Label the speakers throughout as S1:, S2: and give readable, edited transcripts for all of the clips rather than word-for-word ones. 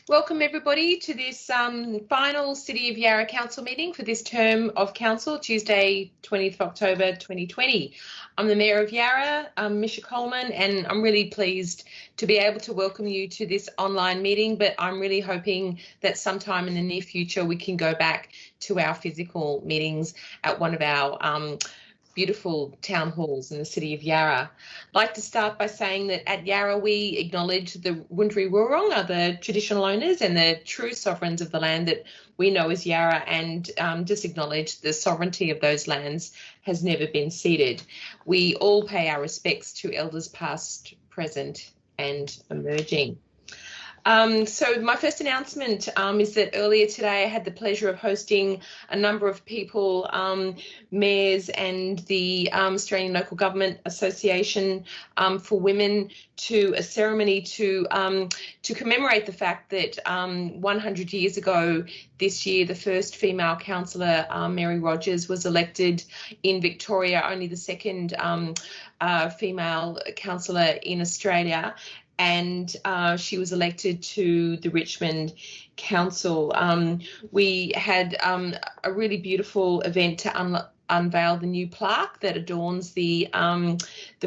S1: Welcome everybody to this final City of Yarra Council meeting for this term of Council, Tuesday 20th of October 2020. I'm the Mayor of Yarra, Misha Coleman, and I'm really pleased to be able to welcome you to this online meeting, but I'm really hoping that sometime in the near future we can go back to our physical meetings at one of our beautiful town halls in the city of Yarra. I'd like to start by saying that at Yarra we acknowledge the Wurundjeri Wurrung are the traditional owners and the true sovereigns of the land that we know as Yarra, and just acknowledge the sovereignty of those lands has never been ceded. We all pay our respects to elders past, present and emerging. So my first announcement is that earlier today I had the pleasure of hosting a number of people, mayors and the Australian Local Government Association for Women, to a ceremony to commemorate the fact that 100 years ago this year, the first female councillor, Mary Rogers, was elected in Victoria, only the second female councillor in Australia. And she was elected to the Richmond Council. We had a really beautiful event to unveil the new plaque that adorns the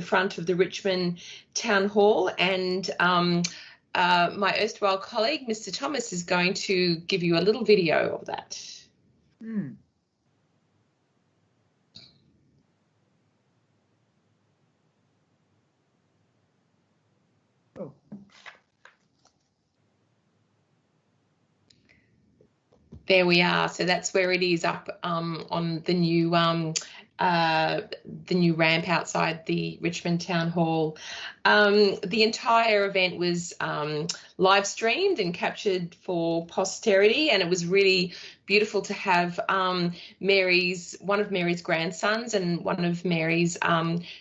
S1: front of the Richmond Town Hall, and my erstwhile colleague, Mr. Thomas, is going to give you a little video of that. There we are. So that's where it is, up on the new ramp outside the Richmond Town Hall. The entire event was live streamed and captured for posterity, and it was really beautiful to have one of Mary's grandsons and one of Mary's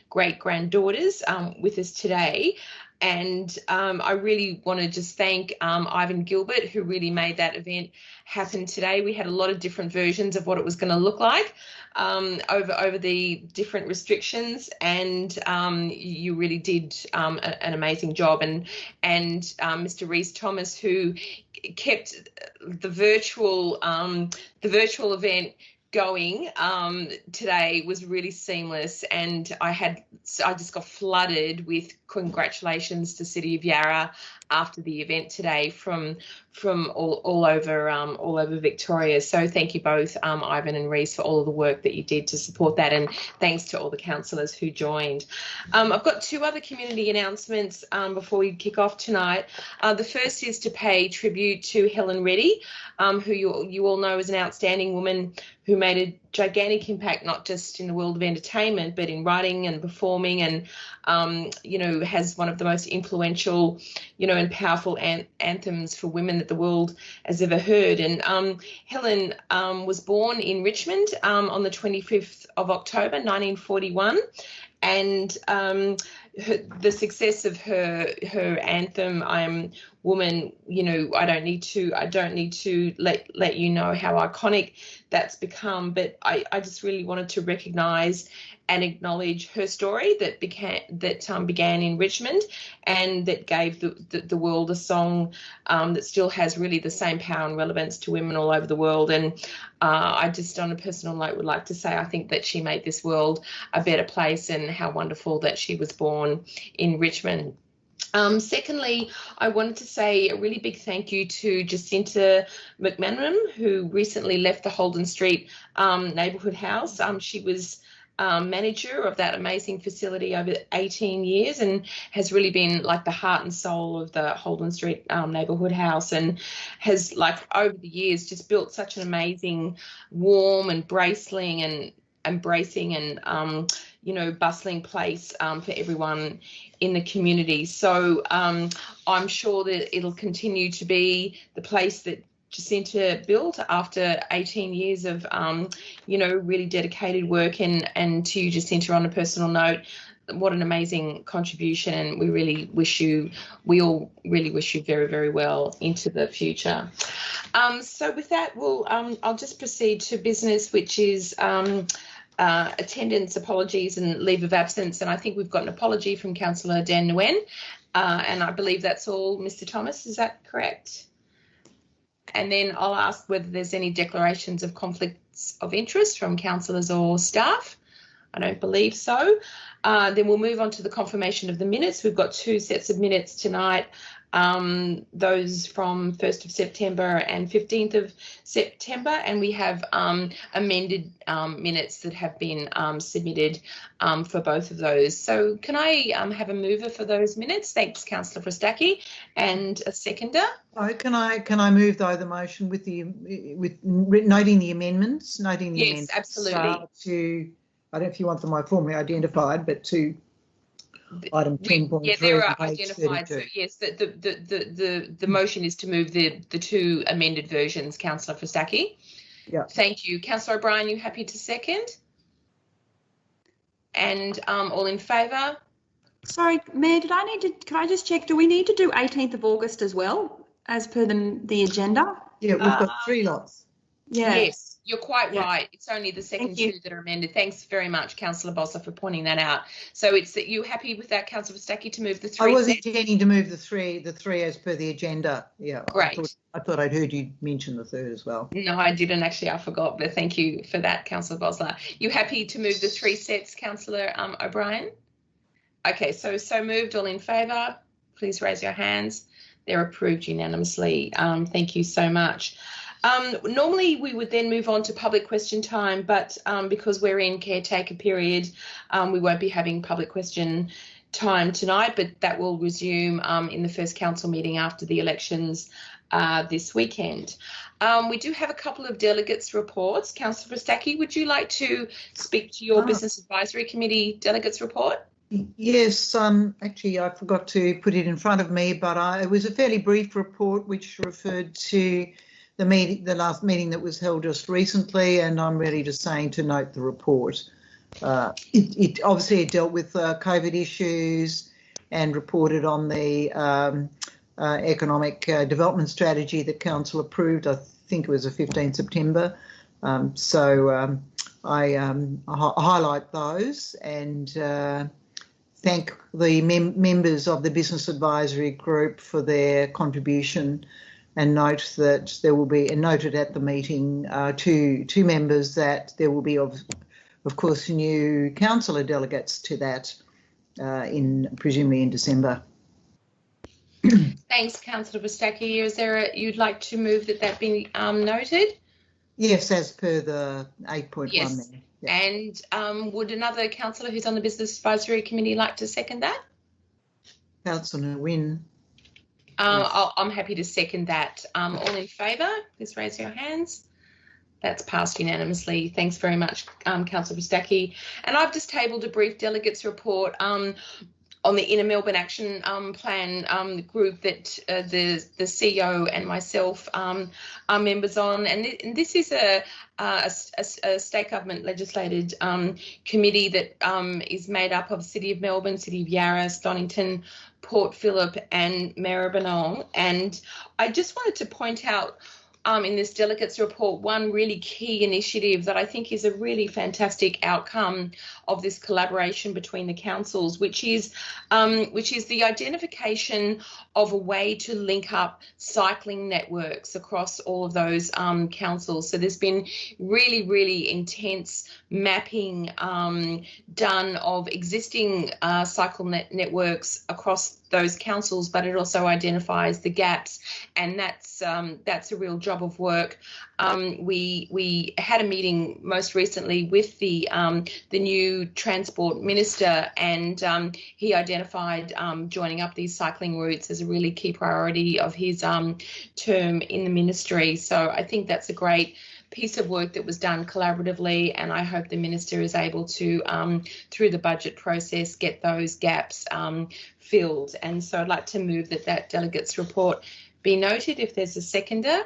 S1: great-granddaughters with us today. And I really want to just thank Ivan Gilbert, who really made that event happen today. We had a lot of different versions of what it was going to look like over the different restrictions, and you really did an amazing job. And Mr. Rhys Thomas, who kept the virtual event going today, was really seamless, and I just got flooded with congratulations to City of Yarra after the event today from all over Victoria. So thank you both, Ivan and Rhys, for all of the work that you did to support that, and thanks to all the councillors who joined. I've got two other community announcements before we kick off tonight. The first is to pay tribute to Helen Reddy, who you all know is an outstanding woman who made a gigantic impact, not just in the world of entertainment, but in writing and performing, and has one of the most influential, and powerful anthems for women that the world has ever heard. And Helen was born in Richmond on the 25th of October 1941, and the success of her anthem, "I Am Woman," I don't need to let you know how iconic that's become, but I just really wanted to recognise and acknowledge her story that began in Richmond, and that gave the world a song that still has really the same power and relevance to women all over the world. And I just, on a personal note, would like to say I think that she made this world a better place, and how wonderful that she was born in Richmond. Secondly, I wanted to say a really big thank you to Jacinta McManaman, who recently left the Holden Street neighbourhood house. She was manager of that amazing facility over 18 years and has really been like the heart and soul of the Holden Street neighbourhood house, and has, like, over the years just built such an amazing, warm and embracing and bustling place for everyone in the community. So I'm sure that it'll continue to be the place that Jacinta built after 18 years of, really dedicated work. And to you, Jacinta, on a personal note, what an amazing contribution, and we all really wish you very, very well into the future. So with that, I'll just proceed to business, which is attendance, apologies and leave of absence. And I think we've got an apology from Councillor Dan Nguyen, and I believe that's all, Mr. Thomas, is that correct? And then I'll ask whether there's any declarations of conflicts of interest from councillors or staff. I don't believe so. Then we'll move on to the confirmation of the minutes. We've got 2 sets of minutes tonight, those from 1st of September and 15th of September, and we have amended minutes that have been submitted for both of those. So can I have a mover for those minutes? Thanks, Councillor Frostacchi, and a seconder.
S2: Oh, can I move though the motion with noting the amendments,
S1: Yes, absolutely.
S2: To, I don't know if you want them formally identified, but to item 10.3.
S1: Yeah, they are identified. So yes, the motion is to move the 2 amended versions, Councillor Frostacchi.
S2: Yeah.
S1: Thank you. Councillor O'Brien, you happy to second? And all in favour?
S3: Sorry, Mayor, can I just check, do we need to do 18th of August as well, as per the agenda?
S2: Yeah, we've got 3 lots.
S3: Yeah.
S1: Yes, you're quite right. It's only the second 2 that are amended. Thanks very much, Councillor Bosser, for pointing that out. So it's that you happy with that, Councillor Frostacchi, to move the 3?
S2: I was intending to move the three as per the agenda. Yeah.
S1: Great.
S2: I thought I'd heard you mention the 3rd as well.
S1: No, I didn't actually. I forgot, but thank you for that, Councillor Bosler. You happy to move the 3 sets, Councillor O'Brien? Okay, so moved. All in favour, please raise your hands. They're approved unanimously. Thank you so much. Normally we would then move on to public question time, but because we're in caretaker period, we won't be having public question time tonight, but that will resume in the first council meeting after the elections this weekend. We do have a couple of delegates' reports. Councillor Frostacchi, would you like to speak to your Business Advisory Committee delegates' report?
S2: Yes, actually I forgot to put it in front of me, but it was a fairly brief report which referred to the last meeting that was held just recently, and I'm really just saying to note the report. It obviously dealt with COVID issues and reported on the economic development strategy that Council approved. I think it was the 15th September. I highlight those and thank the members of the Business Advisory Group for their contribution, and note that there will be, and noted at the meeting, two members, that there will be, of course, new councillor delegates to that presumably in December.
S1: Thanks, Councillor Frostacchi. Is there you'd like to move that be noted?
S2: Yes, as per the 8.1
S1: yes.
S2: there. Yeah.
S1: And would another councillor who's on the Business Advisory Committee like to second that?
S2: Councillor Wynne.
S1: I'm happy to second that. All in favour, please raise your hands. That's passed unanimously. Thanks very much, Councillor Frostacchi. And I've just tabled a brief delegates report on the Inner Melbourne Action Plan group that the CEO and myself are members on. And this is a state government legislated committee that is made up of City of Melbourne, City of Yarra, Stonington, Port Phillip and Maribyrnong. And I just wanted to point out in this delegates report one really key initiative that I think is a really fantastic outcome of this collaboration between the councils, which is the identification of a way to link up cycling networks across all of those councils. So there's been really, really intense mapping done of existing cycle networks across those councils, but it also identifies the gaps, and that's a real job of work. We had a meeting most recently with the new Transport Minister, and he identified joining up these cycling routes as a really key priority of his term in the ministry. So I think that's a great piece of work that was done collaboratively, and I hope the Minister is able to, through the budget process, get those gaps filled. And so I'd like to move that delegates report be noted. If there's a seconder.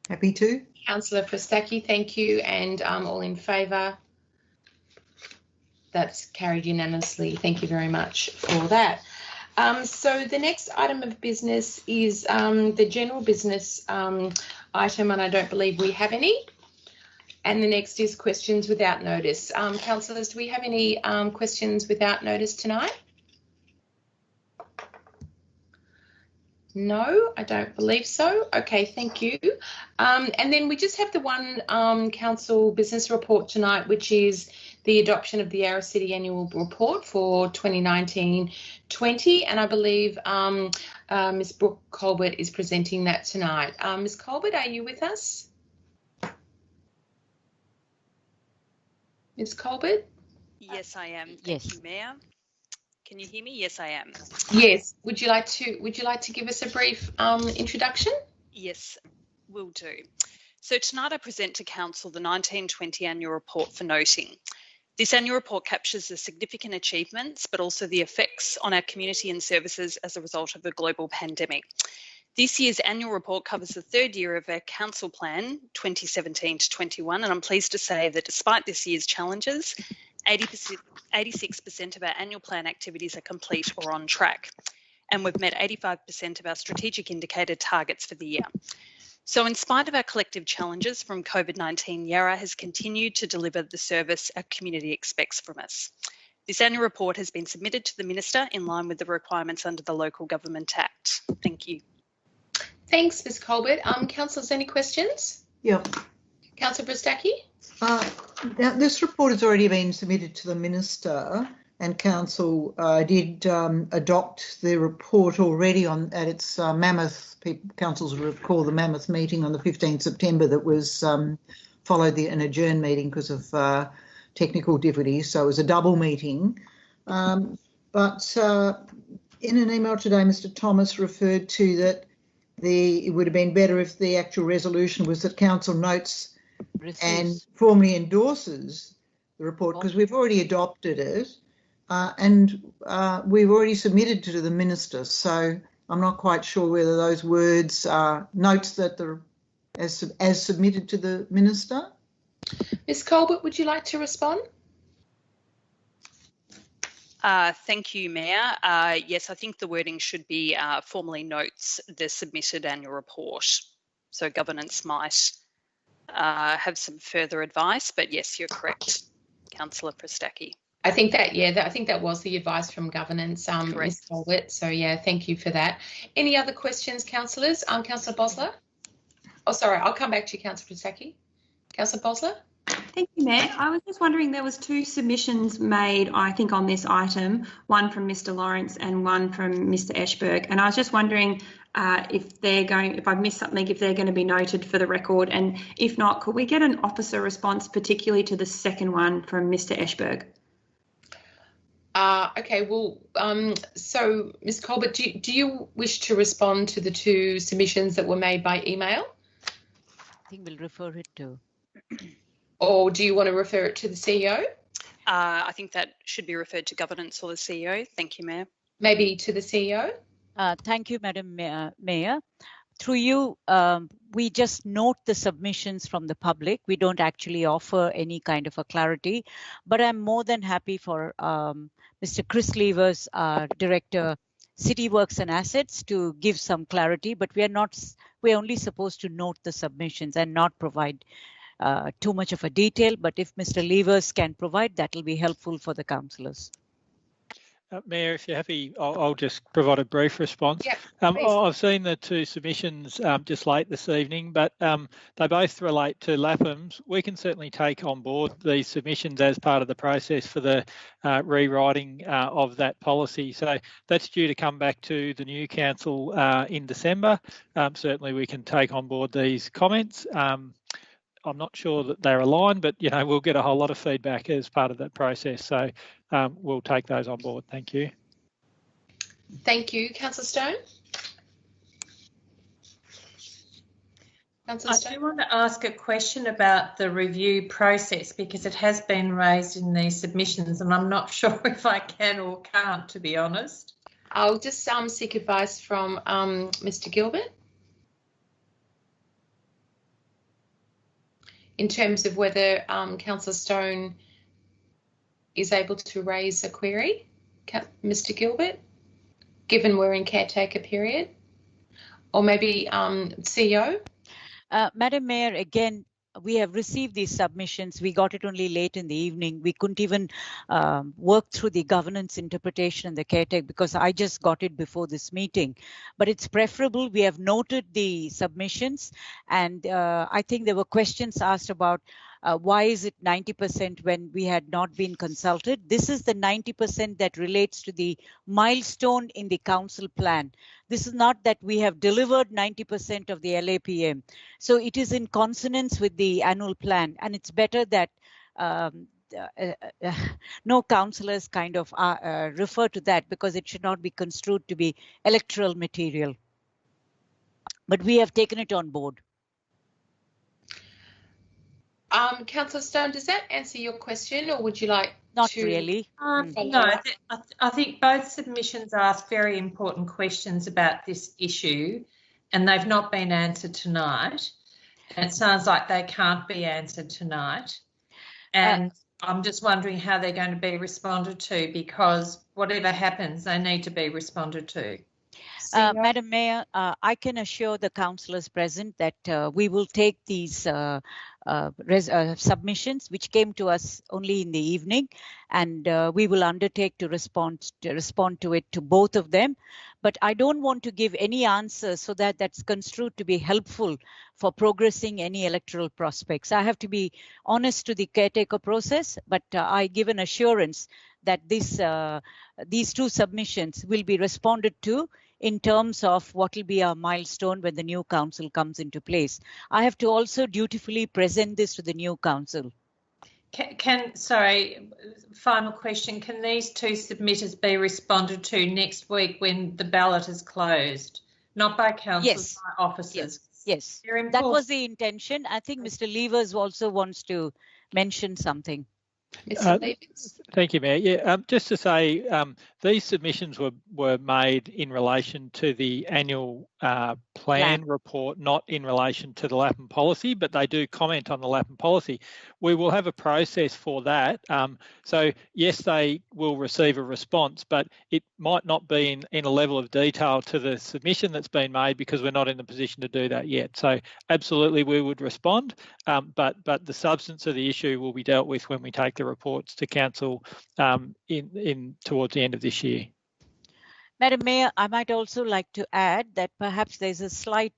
S2: Happy to.
S1: Councillor Frostacchi, thank you. And all in favour? That's carried unanimously. Thank you very much for that. So the next item of business is the general business item, and I don't believe we have any. And the next is questions without notice. Councillors, do we have any questions without notice tonight? No, I don't believe so. Okay, thank you. And then we just have the one council business report tonight, which is the adoption of the Yarra City Annual Report for 2019-20, and I believe Ms. Brooke Colbert is presenting that tonight. Ms. Colbert, are you with us? Ms. Colbert?
S4: Yes, I am. Thank you, Mayor. Can you hear me? Yes, I am.
S1: Yes. Would you like to give us a brief introduction?
S4: Yes, will do. So tonight I present to Council the 1920 Annual Report for noting. This annual report captures the significant achievements, but also the effects on our community and services as a result of the global pandemic. This year's annual report covers the third year of our council plan, 2017 to 21, and I'm pleased to say that despite this year's challenges, 86% of our annual plan activities are complete or on track, and we've met 85% of our strategic indicator targets for the year. So in spite of our collective challenges from COVID-19, Yarra has continued to deliver the service our community expects from us. This annual report has been submitted to the Minister in line with the requirements under the Local Government Act. Thank you.
S1: Thanks, Ms. Colbert. Councillors, any questions?
S2: Yeah.
S1: Councillor Bristaki?
S2: Now, this report has already been submitted to the Minister, and Council did adopt the report already at its Councils will recall the mammoth meeting on the 15th September that was followed an adjourned meeting because of technical difficulties, so it was a double meeting. But in an email today, Mr. Thomas referred to that it would have been better if the actual resolution was that Council notes and formally endorses the report, because we've already adopted it and we've already submitted to the Minister. So I'm not quite sure whether those words are notes that as submitted to the Minister.
S1: Ms. Colbert, would you like to respond?
S4: Thank you, Mayor. Yes, I think the wording should be formally notes the submitted annual report. So governance might have some further advice, but yes, you're correct, Councillor Pristaki.
S1: I think that was the advice from governance, Ms. Colbert. So yeah, thank you for that. Any other questions, councillors? Councillor Bosler? Oh, sorry, I'll come back to you, Councillor Pristaki. Councillor Bosler?
S3: Thank you, Mayor. I was just wondering, there was two submissions made, I think, on this item, one from Mr. Lawrence and one from Mr. Eschberg. And I was just wondering if I've missed something, if they're going to be noted for the record. And if not, could we get an officer response, particularly to the second one from Mr. Eschberg?
S1: Okay, well, so Ms. Colbert, do you wish to respond to the two submissions that were made by email?
S5: I think we'll refer it to.
S1: Or do you want to refer it to the CEO?
S4: I think that should be referred to governance or the CEO. Thank you, Mayor.
S1: Maybe to the CEO?
S5: Thank you, Madam Mayor. Through you, we just note the submissions from the public. We don't actually offer any kind of a clarity, but I'm more than happy for Mr. Chris Levers, Director, City Works and Assets, to give some clarity, but we're only supposed to note the submissions and not provide too much of a detail. But if Mr. Levers can provide, that will be helpful for the councillors.
S6: Mayor, if you're happy, I'll just provide a brief response.
S1: Yep,
S6: I've seen the two submissions just late this evening, but they both relate to LAPMs. We can certainly take on board these submissions as part of the process for the rewriting of that policy. So that's due to come back to the new council in December. Certainly we can take on board these comments. I'm not sure that they're aligned, but we'll get a whole lot of feedback as part of that process. So we'll take those on board. Thank you.
S1: Thank you, Councillor Stone. Councillor Stone.
S7: I do want to ask a question about the review process, because it has been raised in these submissions and I'm not sure if I can or can't, to be honest.
S1: I'll just seek advice from Mr. Gilbert in terms of whether Councillor Stone is able to raise a query. Mr. Gilbert, given we're in caretaker period, or maybe CEO?
S5: Madam Mayor, again, we have received these submissions. We got it only late in the evening. We couldn't even work through the governance interpretation and the caretaker because I just got it before this meeting. But it's preferable. We have noted the submissions, and I think there were questions asked about why is it 90% when we had not been consulted? This is the 90% that relates to the milestone in the council plan. This is not that we have delivered 90% of the LAPM. So it is in consonance with the annual plan, and it's better that no councillors kind of refer to that because it should not be construed to be electoral material. But we have taken it on board.
S1: Councillor Stone, does that answer your question, or would you like
S5: Not
S1: to?
S5: really.
S7: No, I think both submissions ask very important questions about this issue, and they've not been answered tonight. And it sounds like they can't be answered tonight. And I'm just wondering how they're going to be responded to, because whatever happens, they need to be responded to.
S5: Madam Mayor, I can assure the councillors present that we will take these submissions which came to us only in the evening, and we will undertake to respond to it, to both of them. But I don't want to give any answer so that that's construed to be helpful for progressing any electoral prospects. I have to be honest to the caretaker process, but I give an assurance that these two submissions will be responded to in terms of what will be our milestone when the new council comes into place. I have to also dutifully present this to the new council.
S7: Sorry, final question. Can these two submitters be responded to next week when the ballot is closed? Not by councillors,
S5: Yes.
S7: by officers?
S5: Yes. That was the intention. I think Mr. Levers also wants to mention something.
S6: Thank you, Mayor. Yeah, just to say, these submissions were made in relation to the annual plan report, not in relation to the LAPM policy, but they do comment on the LAPM policy. We will have a process for that. So yes, they will receive a response, but it might not be in a level of detail to the submission that's been made because we're not in the position to do that yet. So absolutely we would respond, but the substance of the issue will be dealt with when we take the reports to council towards the end of this year.
S5: Madam Mayor, I might also like to add that perhaps there's a slight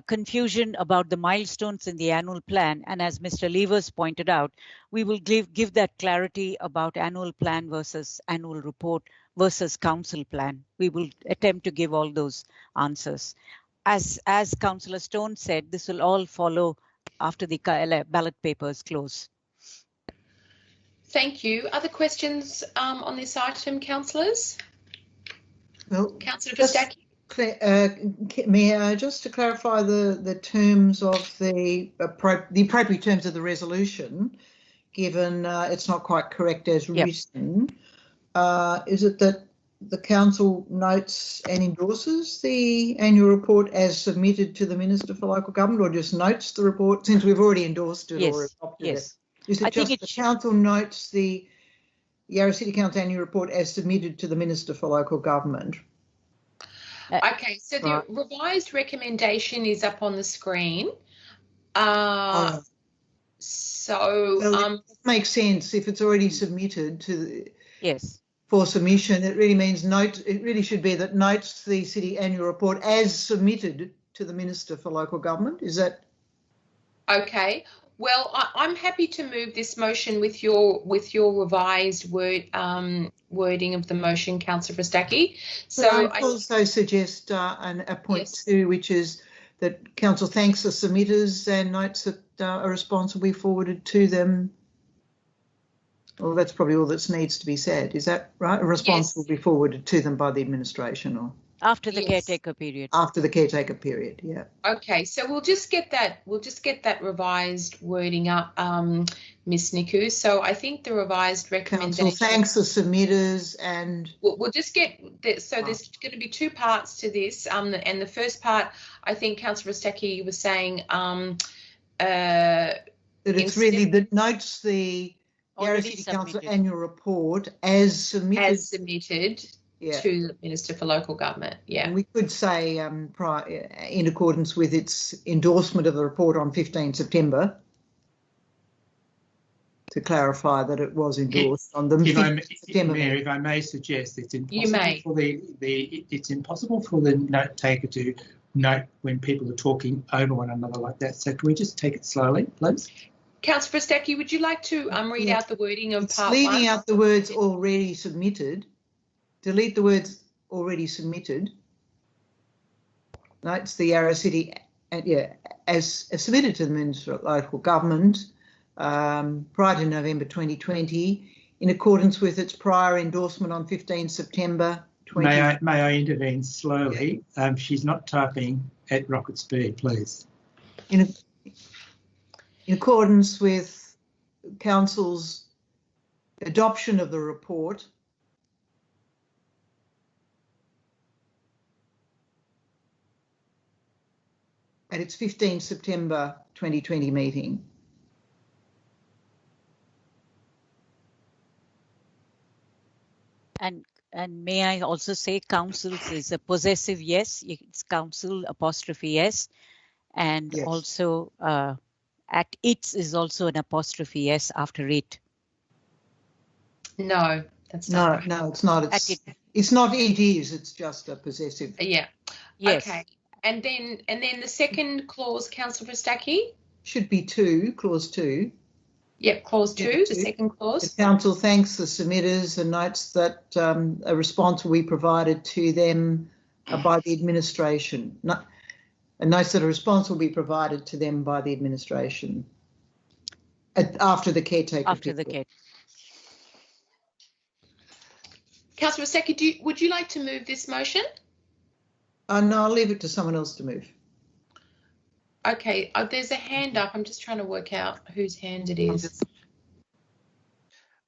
S5: confusion about the milestones in the annual plan, and as Mr. Levers pointed out, we will give that clarity about annual plan versus annual report versus council plan. We will attempt to give all those answers. As Councillor Stone said, this will all follow after the ballot papers close.
S1: Thank you. Other questions on this item, councillors?
S2: Well,
S1: Councillor Verstacke?
S2: Mayor, just to clarify the terms of the appropriate terms of the resolution, given it's not quite correct as written, is it that the council notes and endorses the annual report as submitted to the Minister for Local Government, or just notes the report since we've already endorsed it or adopted it? Is it just the council notes the Yarra City Council annual report as submitted to the Minister for Local Government?
S1: Okay, so the revised recommendation is up on the screen.
S2: It makes sense if it's already submitted to for submission. It really means it really should be that notes the city annual report as submitted to the Minister for Local Government. Is that
S1: okay? Well, I'm happy to move this motion with your revised wording of the motion, Councillor Verstacke. So
S2: I also suggest a point two, which is that council thanks the submitters and notes that a response will be forwarded to them. Well, that's probably all that needs to be said. Is that right? A response will be forwarded to them by the administration, or
S5: after the caretaker period.
S2: After the caretaker period, yeah.
S1: Okay, so we'll just get that revised wording up, Ms. Niku. So I think the revised recommendation.
S2: Council thanks the submitters, and
S1: we'll just get there's going to be two parts to this. And the first part, I think Councillor Verstacke was saying that
S2: it's really that notes the Yarra City Council annual report as submitted. Yeah.
S1: to the Minister for Local Government. Yeah.
S2: And we could say in accordance with its endorsement of the report on 15 September, to clarify that it was endorsed on the 15th September.
S8: Mayor, if I may suggest, it's impossible it's impossible for the note taker to note when people are talking over one another like that. So can we just take it slowly, please?
S1: Councillor Fristacchi, would you like to read out the wording of part one?
S2: Leaving out the words already submitted. Delete the words already submitted. Notes the Yarra City, as submitted to the Minister of Local Government prior to November 2020, in accordance with its prior endorsement on 15 September 2020.
S8: May I intervene slowly? She's not typing at rocket speed, please.
S2: In accordance with Council's adoption of the report, at its 15 September 2020 meeting.
S5: And may I also say council's is a possessive yes, it's council apostrophe yes, and
S2: yes.
S5: Also at its is also an apostrophe yes after it.
S1: No, that's not right.
S2: No, it's not. It's not it is, it's just a possessive.
S1: Yeah.
S5: Yes.
S1: Okay. And then the second clause, Councillor Fristacchi?
S2: Should be 2, clause 2.
S1: Yep, clause 2, the second clause.
S2: The council thanks the submitters and notes that a response will be provided to them by the administration. And notes that a response will be provided to them by the administration after the caretaker.
S5: After the caretaker.
S1: Councillor Fristacchi, would you like to move this motion?
S2: No, I'll leave it to someone else to move.
S1: Okay, there's a hand up. I'm just trying to work out whose hand it is.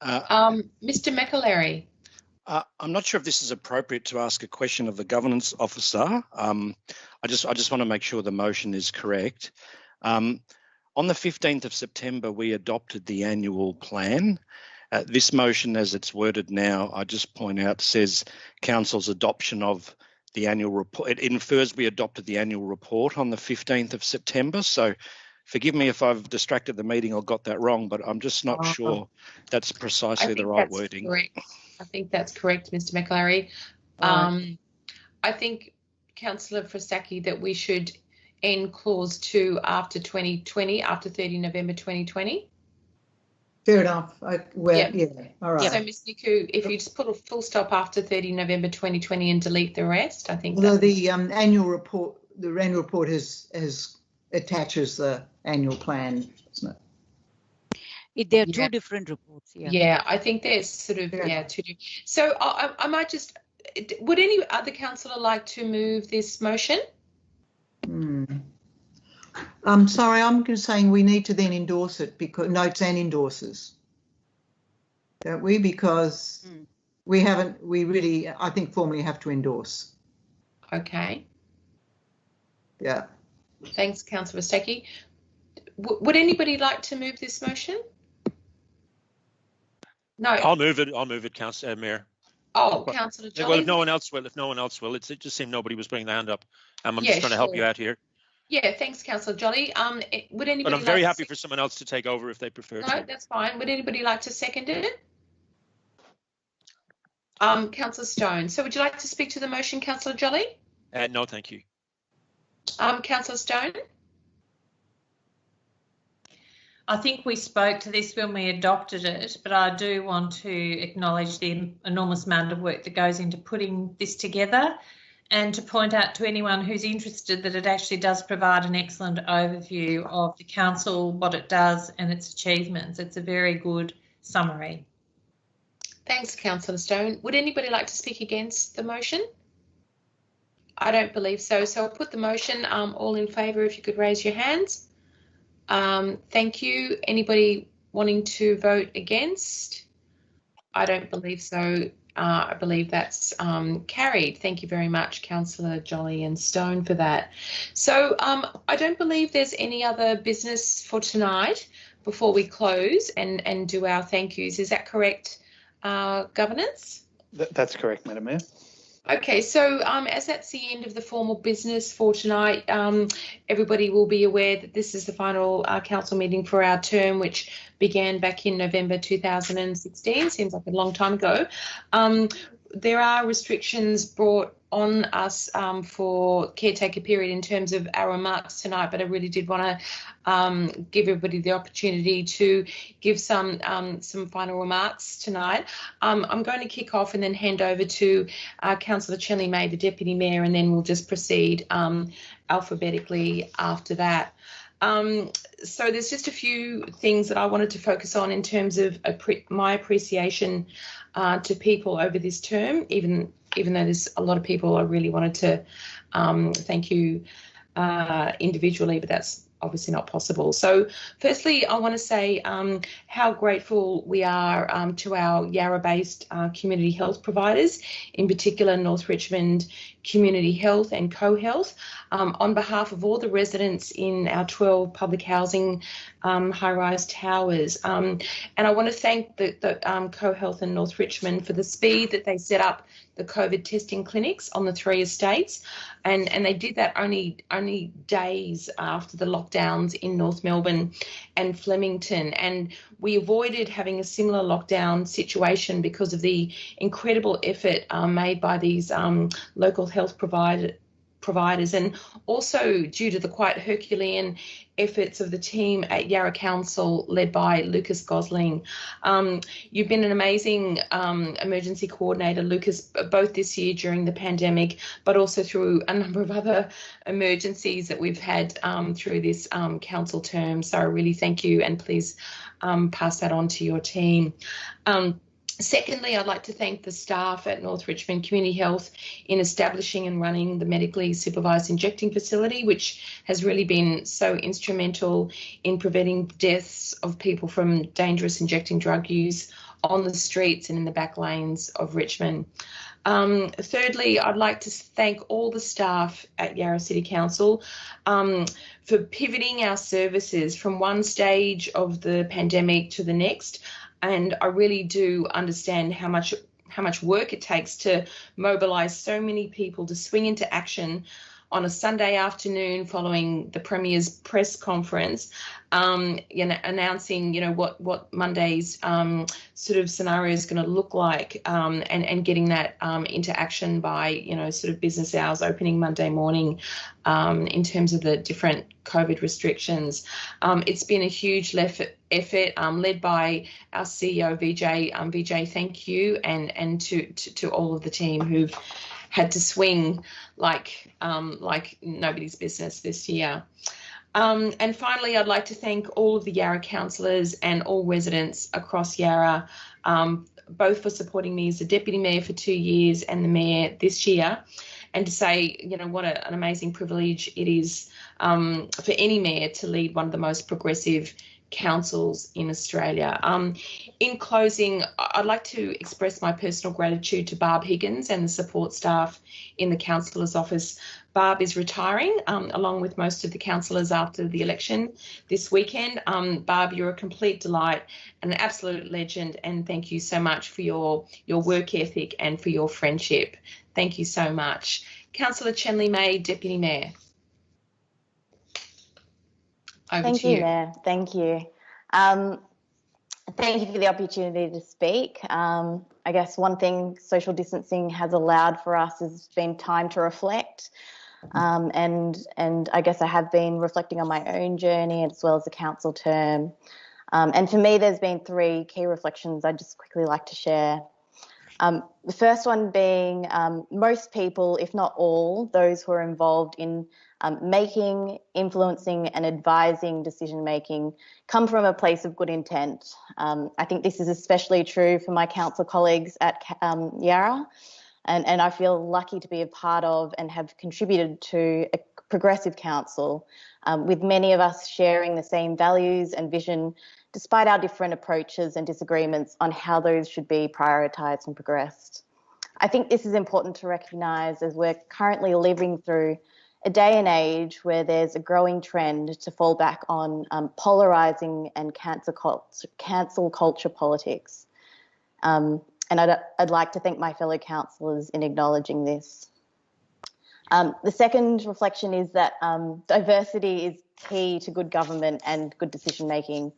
S1: Mr. McAlery.
S9: I'm not sure if this is appropriate to ask a question of the governance officer. I just want to make sure the motion is correct. On the 15th of September, we adopted the annual plan. This motion, as it's worded now, I just point out, says Council's adoption of the annual report. It infers we adopted the annual report on the 15th of September. So forgive me if I've distracted the meeting or got that wrong, but I'm just not sure that's precisely the right wording.
S1: Correct. I think that's correct, Mr. McAlery. I think, Councillor Fristacchi, that we should end clause 2 after 2020, after 30 November 2020.
S2: Fair enough. Yeah, all right.
S1: So, Ms. Niku, if you just put a full stop after 30 November 2020 and delete the rest, I think.
S2: Although the annual report has attaches the annual plan, isn't it?
S5: There are two different reports.
S1: Yeah, I think there's sort of two. So I might just. Would any other councillor like to move this motion?
S2: I'm sorry, I'm saying we need to then endorse it, because notes and endorses, don't we? Because we really, I think, formally have to endorse.
S1: Okay.
S2: Yeah.
S1: Thanks, Councillor Fristacchi. Would anybody like to move this motion? No.
S10: I'll move it, Councillor Mayor.
S1: Oh, Councillor Jolly.
S10: Well, if no one else will, it just seemed nobody was putting their hand up. I'm just trying to help you out here.
S1: Yeah, thanks, Councillor Jolly. Would anybody?
S10: But I'm very happy for someone else to take over if they prefer.
S1: No, that's fine. Would anybody like to second it? Councillor Stone. So, would you like to speak to the motion, Councillor Jolly?
S10: No, thank you.
S1: Councillor Stone.
S7: I think we spoke to this when we adopted it, but I do want to acknowledge the enormous amount of work that goes into putting this together, and to point out to anyone who's interested that it actually does provide an excellent overview of the council, what it does and its achievements. It's a very good summary.
S1: Thanks, Councillor Stone. Would anybody like to speak against the motion? I don't believe so. So I'll put the motion. All in favour, if you could raise your hands. Thank you. Anybody wanting to vote against? I don't believe so. I believe that's carried. Thank you very much, Councillor Jolly and Stone, for that. So I don't believe there's any other business for tonight before we close and do our thank yous. Is that correct, Governance?
S8: That's correct, Madam Mayor.
S1: Okay, so as that's the end of the formal business for tonight, everybody will be aware that this is the final council meeting for our term, which began back in November 2016. Seems like a long time ago. There are restrictions brought on us for caretaker period in terms of our remarks tonight, but I really did want to give everybody the opportunity to give some final remarks tonight. I'm going to kick off and then hand over to Councillor Chenley May, the Deputy Mayor, and then we'll just proceed alphabetically after that. So there's just a few things that I wanted to focus on in terms of my appreciation to people over this term, even though there's a lot of people I really wanted to thank you individually, but that's obviously not possible. So firstly, I want to say how grateful we are to our Yarra-based community health providers, in particular North Richmond Community Health and Co-Health, on behalf of all the residents in our 12 public housing high-rise towers. And I want to thank the Co-Health in North Richmond for the speed that they set up the COVID testing clinics on the 3 estates, and they did that only days after the lockdowns in North Melbourne and Flemington, and we avoided having a similar lockdown situation because of the incredible effort made by these local health providers, and also due to the quite Herculean efforts of the team at Yarra Council led by Lucas Gosling. You've been an amazing emergency coordinator, Lucas, both this year during the pandemic, but also through a number of other emergencies that we've had through this council term. So I really thank you, and please pass that on to your team. Secondly, I'd like to thank the staff at North Richmond Community Health in establishing and running the medically supervised injecting facility, which has really been so instrumental in preventing deaths of people from dangerous injecting drug use on the streets and in the back lanes of Richmond. Thirdly, I'd like to thank all the staff at Yarra City Council for pivoting our services from one stage of the pandemic to the next. And I really do understand how much work it takes to mobilise so many people to swing into action on a Sunday afternoon following the Premier's press conference, announcing, what Monday's sort of scenario is going to look like, and getting that into action by, sort of business hours opening Monday morning, in terms of the different COVID restrictions. It's been a huge effort led by our CEO, Vijay. Vijay, thank you, and to all of the team who've had to swing like nobody's business this year. And finally, I'd like to thank all of the Yarra councillors and all residents across Yarra, both for supporting me as the Deputy Mayor for 2 years and the Mayor this year, and to say, what an amazing privilege it is for any Mayor to lead one of the most progressive councils in Australia. In closing, I'd like to express my personal gratitude to Barb Higgins and the support staff in the councillor's office. Barb is retiring, along with most of the councillors after the election this weekend. Barb, you're a complete delight and an absolute legend, and thank you so much for your work ethic and for your friendship. Thank you so much. Councillor Chenley May, Deputy Mayor.
S11: Thank you, Mayor. Thank you. Thank you for the opportunity to speak. I guess one thing social distancing has allowed for us has been time to reflect. And I guess I have been reflecting on my own journey as well as the council term. And for me, there's been 3 key reflections I'd just quickly like to share. The first one being most people, if not all, those who are involved in making, influencing and advising decision-making come from a place of good intent. I think this is especially true for my council colleagues at Yarra, and I feel lucky to be a part of and have contributed to a progressive council, with many of us sharing the same values and vision despite our different approaches and disagreements on how those should be prioritised and progressed. I think this is important to recognise as we're currently living through a day and age where there's a growing trend to fall back on polarising and cancel culture politics. And I'd like to thank my fellow councillors in acknowledging this. The second reflection is that diversity is key to good government and good decision making.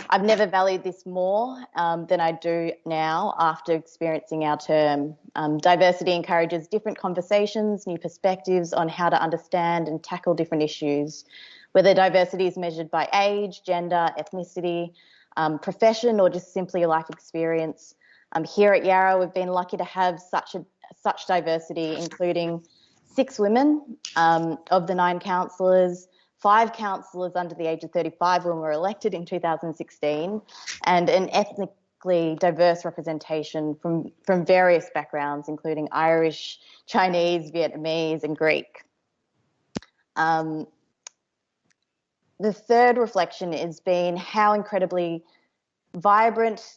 S11: I've never valued this more than I do now after experiencing our term. Diversity encourages different conversations, new perspectives on how to understand and tackle different issues, whether diversity is measured by age, gender, ethnicity, profession, or just simply a life experience. Here at Yarra, we've been lucky to have such diversity, including 6 women of the 9 councillors, 5 councillors under the age of 35 when we were elected in 2016, and an ethnically diverse representation from various backgrounds, including Irish, Chinese, Vietnamese, and Greek. The third reflection has been how incredibly vibrant,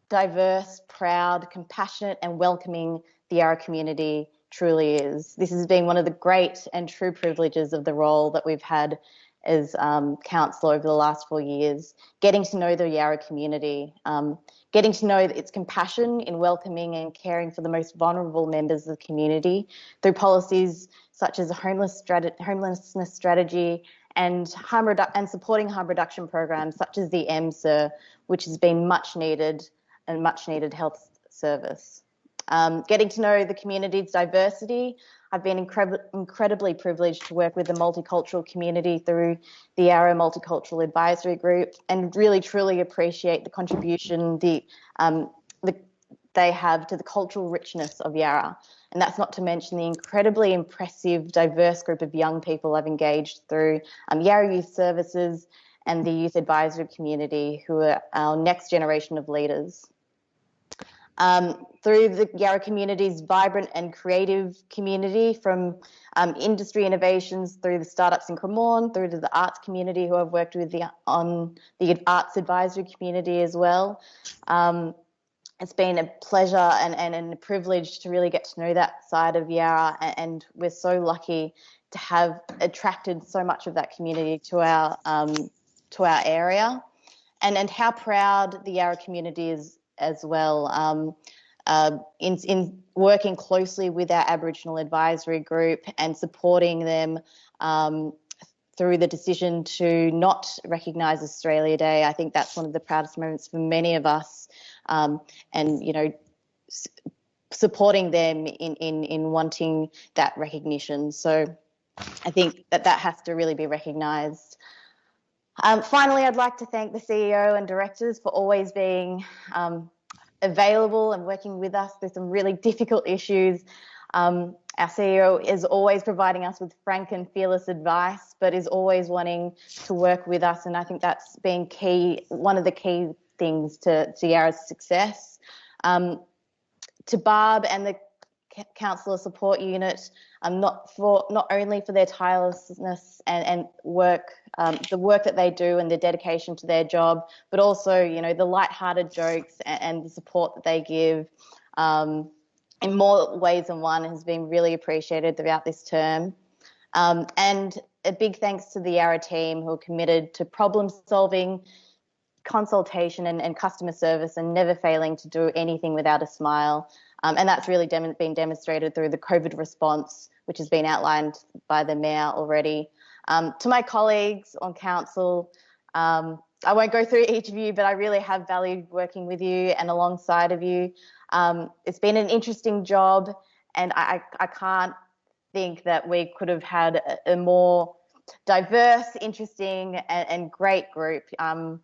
S11: diverse, proud, compassionate, and welcoming the Yarra community truly is. This has been one of the great and true privileges of the role that we've had as councillor over the last 4 years, getting to know the Yarra community, getting to know its compassion in welcoming and caring for the most vulnerable members of the community through policies such as a homelessness strategy and supporting harm reduction programs such as the MSIR, which has been much needed health service. Getting to know the community's diversity, I've been incredibly privileged to work with the multicultural community through the Yarra Multicultural Advisory Group, and really truly appreciate the contribution they have to the cultural richness of Yarra. And that's not to mention the incredibly impressive, diverse group of young people I've engaged through Yarra Youth Services and the Youth Advisory Community, who are our next generation of leaders. Through the Yarra community's vibrant and creative community, from industry innovations through the startups in Cremorne, through to the arts community who I've worked with on the arts advisory community as well. It's been a pleasure and a privilege to really get to know that side of Yarra, and we're so lucky to have attracted so much of that community to our area, and how proud the Yarra community is as well, in working closely with our Aboriginal advisory group and supporting them through the decision to not recognise Australia Day. I think that's one of the proudest moments for many of us, and supporting them in wanting that recognition. So I think that has to really be recognised. Finally, I'd like to thank the CEO and directors for always being available and working with us through some really difficult issues. Our CEO is always providing us with frank and fearless advice, but is always wanting to work with us, and I think that's been key, one of the key things to Yarra's success. To Barb and the Councillor Support Unit, not only for their tirelessness and work, the work that they do and the dedication to their job, but also, the light-hearted jokes and the support that they give in more ways than one has been really appreciated throughout this term. And a big thanks to the Yarra team who are committed to problem solving, consultation and customer service, and never failing to do anything without a smile. And that's really been demonstrated through the COVID response, which has been outlined by the Mayor already. To my colleagues on council, I won't go through each of you, but I really have valued working with you and alongside of you. It's been an interesting job, and I can't think that we could have had a more diverse, interesting and great group. I'm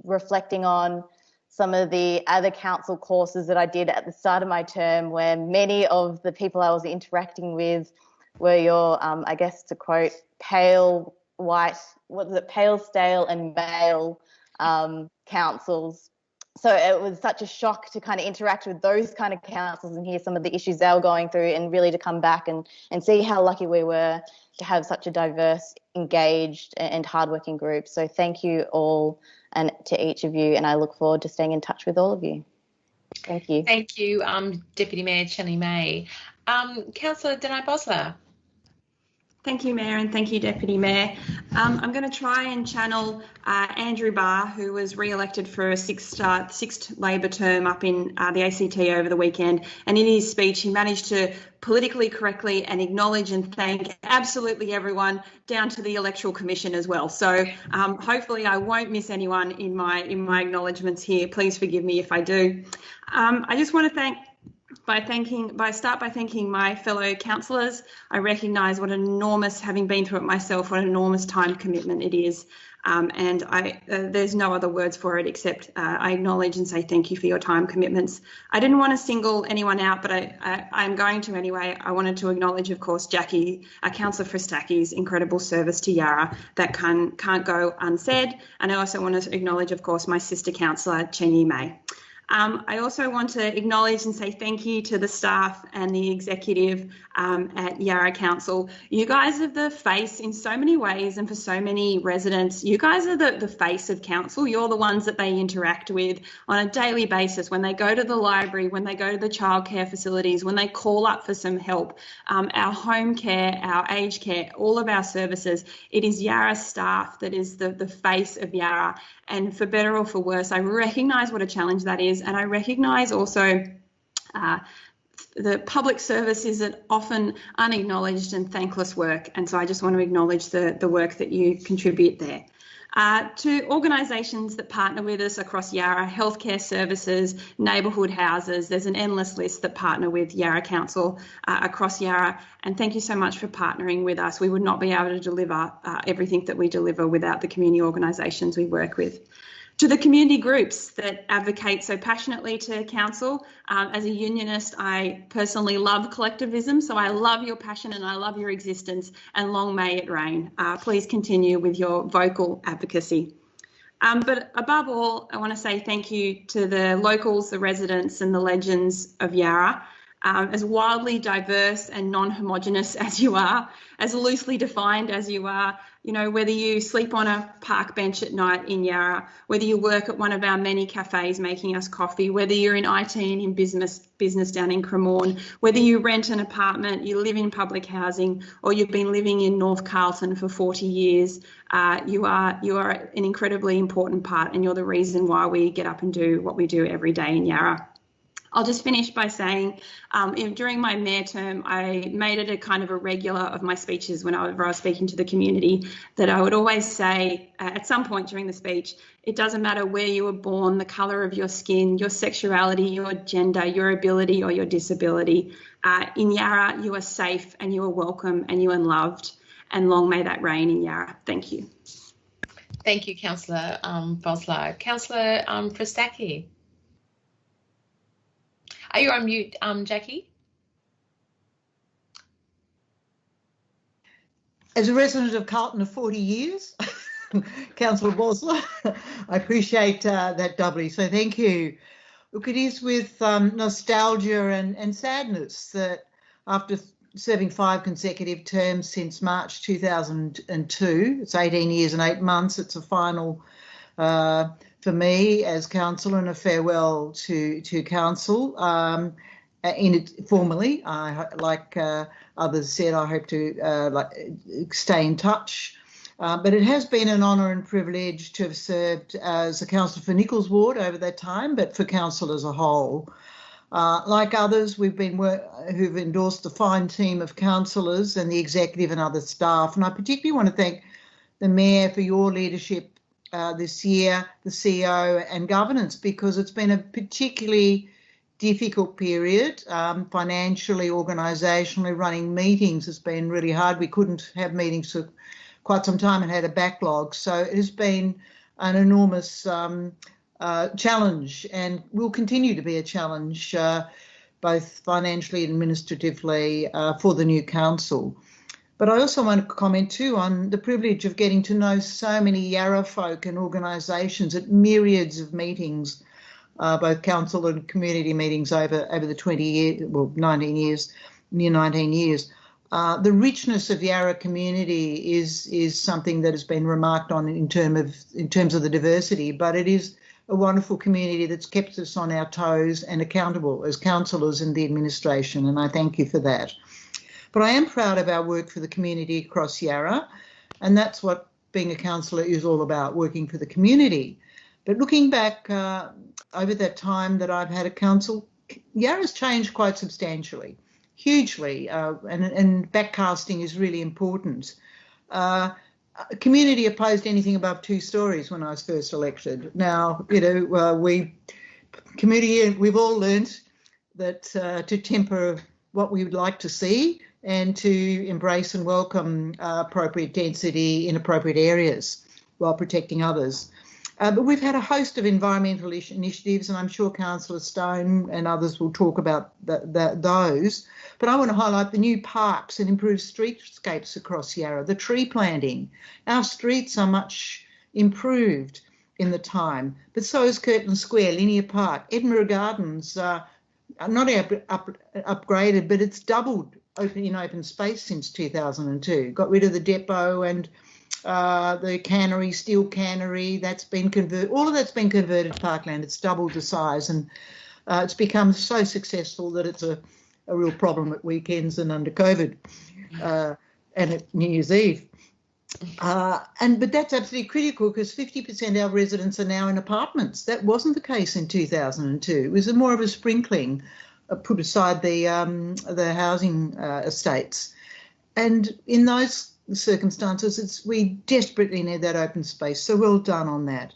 S11: reflecting on some of the other council courses that I did at the start of my term, where many of the people I was interacting with were your, I guess to quote, pale, stale and male councils. So it was such a shock to kind of interact with those kind of councils and hear some of the issues they were going through, and really to come back and see how lucky we were to have such a diverse, engaged and hardworking group. So thank you all and to each of you, and I look forward to staying in touch with all of you. Thank you.
S1: Thank you, Deputy Mayor Chelly May. Councillor Denai Bosler.
S3: Thank you, Mayor, and thank you, Deputy Mayor. I'm going to try and channel Andrew Barr, who was re-elected for a sixth Labor term up in the ACT over the weekend. And in his speech, he managed to politically correctly and acknowledge and thank absolutely everyone, down to the Electoral Commission as well. So hopefully I won't miss anyone in my acknowledgements here. Please forgive me if I do. I just want to start by thanking my fellow councillors. I recognise what an enormous, having been through it myself, what an enormous time commitment it is. And there's no other words for it except I acknowledge and say thank you for your time commitments. I didn't want to single anyone out, but I'm going to anyway. I wanted to acknowledge, of course, Jackie, Councillor Fristacchi's incredible service to Yarra that can't go unsaid. And I also want to acknowledge, of course, my sister councillor, Chenyi May. I also want to acknowledge and say thank you to the staff and the executive at Yarra Council. You guys are the face in so many ways, and for so many residents, you guys are the face of council. You're the ones that they interact with on a daily basis when they go to the library, when they go to the childcare facilities, when they call up for some help, our home care, our aged care, all of our services. It is Yarra staff that is the face of Yarra. And for better or for worse, I recognise what a challenge that is. And I recognise also the public service is an often unacknowledged and thankless work. And so I just want to acknowledge the work that you contribute there. To organisations that partner with us across Yarra, healthcare services, neighbourhood houses, there's an endless list that partner with Yarra Council across Yarra. And thank you so much for partnering with us. We would not be able to deliver everything that we deliver without the community organisations we work with. To the community groups that advocate so passionately to council, as a unionist, I personally love collectivism, so I love your passion and I love your existence, and long may it reign. Please continue with your vocal advocacy. But above all, I want to say thank you to the locals, the residents and the legends of Yarra. As wildly diverse and non-homogenous as you are, as loosely defined as you are, you know, whether you sleep on a park bench at night in Yarra, whether you work at one of our many cafes making us coffee, whether you're in IT and in business down in Cremorne, whether you rent an apartment, you live in public housing, or you've been living in North Carlton for 40 years, you are an incredibly important part, and you're the reason why we get up and do what we do every day in Yarra. I'll just finish by saying during my mayor term, I made it a kind of a regular of my speeches whenever I was speaking to the community that I would always say at some point during the speech, it doesn't matter where you were born, the colour of your skin, your sexuality, your gender, your ability or your disability. In Yarra, you are safe and you are welcome and you are loved, and long may that reign in Yarra. Thank you.
S1: Thank you, Councillor Bosler. Councillor Fristacchi. Are you on mute, Jackie?
S2: As a resident of Carlton of 40 years, Councillor Bosler, I appreciate that doubly, so thank you. Look, it is with nostalgia and sadness that after serving 5 consecutive terms since March 2002, it's 18 years and 8 months, it's a final for me as councillor and a farewell to council. Formally, like others said, I hope to stay in touch. But it has been an honour and privilege to have served as a councillor for Nichols Ward over that time, but for council as a whole. Like others, who've endorsed the fine team of councillors and the executive and other staff. And I particularly want to thank the Mayor for your leadership this year, the CEO and governance, because it's been a particularly difficult period. Financially, organisationally, running meetings has been really hard. We couldn't have meetings for quite some time and had a backlog. So it has been an enormous challenge, and will continue to be a challenge, both financially and administratively, for the new council. But I also want to comment too on the privilege of getting to know so many Yarra folk and organisations at myriads of meetings, both council and community meetings over the 20 years, well, 19 years, near 19 years. The richness of Yarra community is something that has been remarked on in terms of the diversity, but it is a wonderful community that's kept us on our toes and accountable as councillors and the administration, and I thank you for that. But I am proud of our work for the community across Yarra, and that's what being a councillor is all about, working for the community. But looking back over that time that I've had a council, Yarra's changed quite substantially, hugely, and backcasting is really important. Community opposed anything above 2 stories when I was first elected. Now, you know, we've all learnt that to temper what we would like to see and to embrace and welcome appropriate density in appropriate areas while protecting others. But we've had a host of environmental initiatives, and I'm sure Councillor Stone and others will talk about those. But I want to highlight the new parks and improved streetscapes across Yarra, the tree planting. Our streets are much improved in the time, but so is Curtin Square, Linear Park, Edinburgh Gardens, not upgraded, but it's doubled open space since 2002. Got rid of the depot and the cannery, steel cannery, that's been converted. All of that's been converted to parkland. It's doubled the size, and it's become so successful that it's a real problem at weekends and under COVID, and at New Year's Eve. But that's absolutely critical because 50% of our residents are now in apartments. That wasn't the case in 2002. It was more of a sprinkling, put aside the housing estates, and in those circumstances, we desperately need that open space. So well done on that.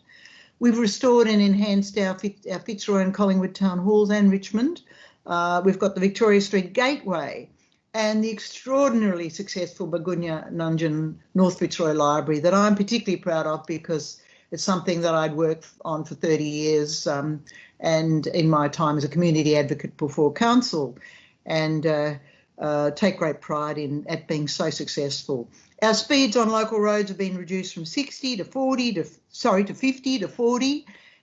S2: We've restored and enhanced our Fitzroy and Collingwood town halls and Richmond. We've got the Victoria Street Gateway and the extraordinarily successful Begunya Nungeon North Fitzroy Library that I'm particularly proud of because it's something that I'd worked on for 30 years and in my time as a community advocate before council, and take great pride in at being so successful. Our speeds on local roads have been reduced from 50 to 40,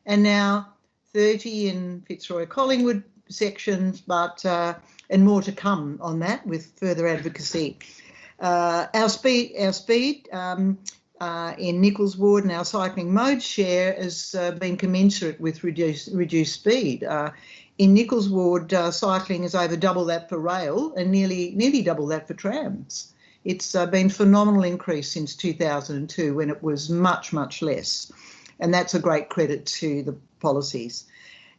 S2: and now 30 in Fitzroy Collingwood sections, but and more to come on that with further advocacy. Our speed in Nichols Ward and our cycling mode share has been commensurate with reduced speed. In Nichols Ward, cycling is over double that for rail and nearly double that for trams. It's been a phenomenal increase since 2002 when it was much, much less. And that's a great credit to the policies.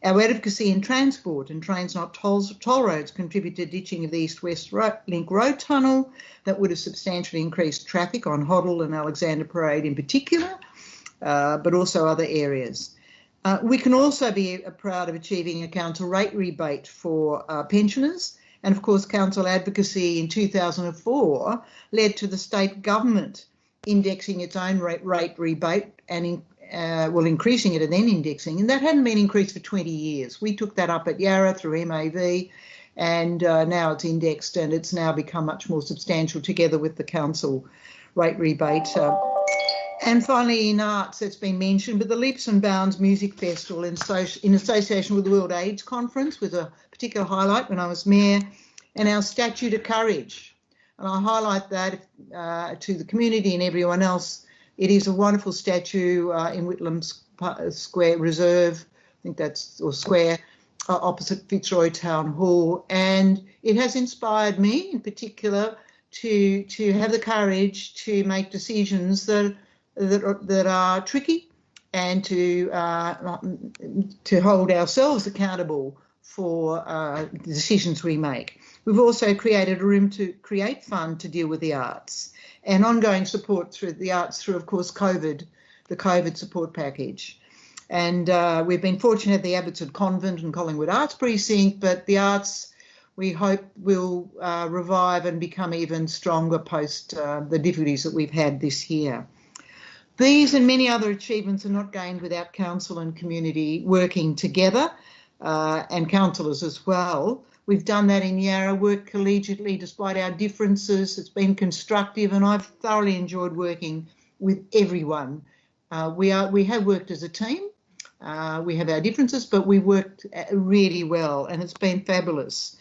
S2: Our advocacy in transport and trains not toll roads contribute to ditching of the East-West Link Road Tunnel that would have substantially increased traffic on Hoddle and Alexander Parade in particular, but also other areas. We can also be proud of achieving a council rate rebate for pensioners, and of course council advocacy in 2004 led to the state government indexing its own rate rebate and increasing it and then indexing, and that hadn't been increased for 20 years. We took that up at Yarra through MAV, and now it's indexed and it's now become much more substantial together with the council rate rebate. And finally, in arts, it's been mentioned, but the Leaps and Bounds Music Festival in association with the World AIDS Conference was a particular highlight when I was mayor, and our Statue to Courage. And I highlight that to the community and everyone else. It is a wonderful statue in Whitlam's Square Reserve, I think that's, or Square, opposite Fitzroy Town Hall. And it has inspired me in particular to have the courage to make decisions that are tricky and to hold ourselves accountable for the decisions we make. We've also created a Room to Create fund to deal with the arts and ongoing support through the arts through, of course, the COVID support package. And we've been fortunate at the Abbotsford Convent and Collingwood Arts Precinct, but the arts, we hope, will revive and become even stronger post the difficulties that we've had this year. These and many other achievements are not gained without council and community working together, and councillors as well. We've done that in Yarra, worked collegiately despite our differences. It's been constructive, and I've thoroughly enjoyed working with everyone. We have worked as a team. We have our differences, but we worked really well, and it's been fabulous.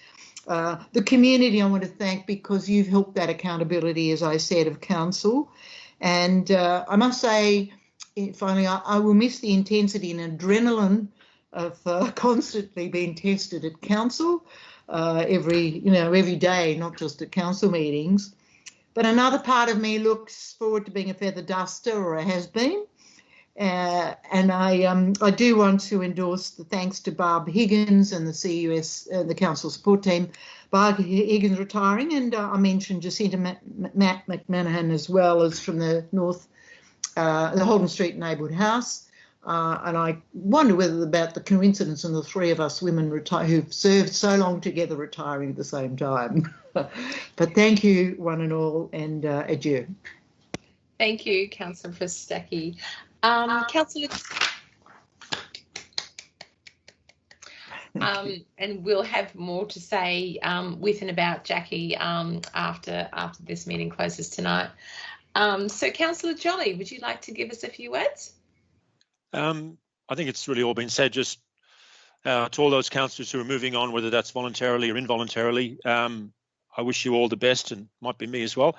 S2: The community I want to thank because you've helped that accountability, as I said, of council. And I must say, finally, I will miss the intensity and adrenaline of constantly being tested at council. every day, not just at council meetings. But another part of me looks forward to being a feather duster, or a has been. And I do want to endorse the thanks to Barb Higgins and the CUS, the council support team. Barb Higgins retiring, and I mentioned Jacinta Matt McManahan as well, as from the Holden Street Neighbourhood House. And I wonder whether about the coincidence in the three of us women who've served so long together retiring at the same time. But thank you, one and all, and adieu.
S1: Thank you, Councillor Fistacchi. Councillor, and we'll have more to say with and about Jackie after this meeting closes tonight. So, Councillor Jolly, would you like to give us a few words?
S10: I think it's really all been said. Just to all those councillors who are moving on, whether that's voluntarily or involuntarily, I wish you all the best, and might be me as well.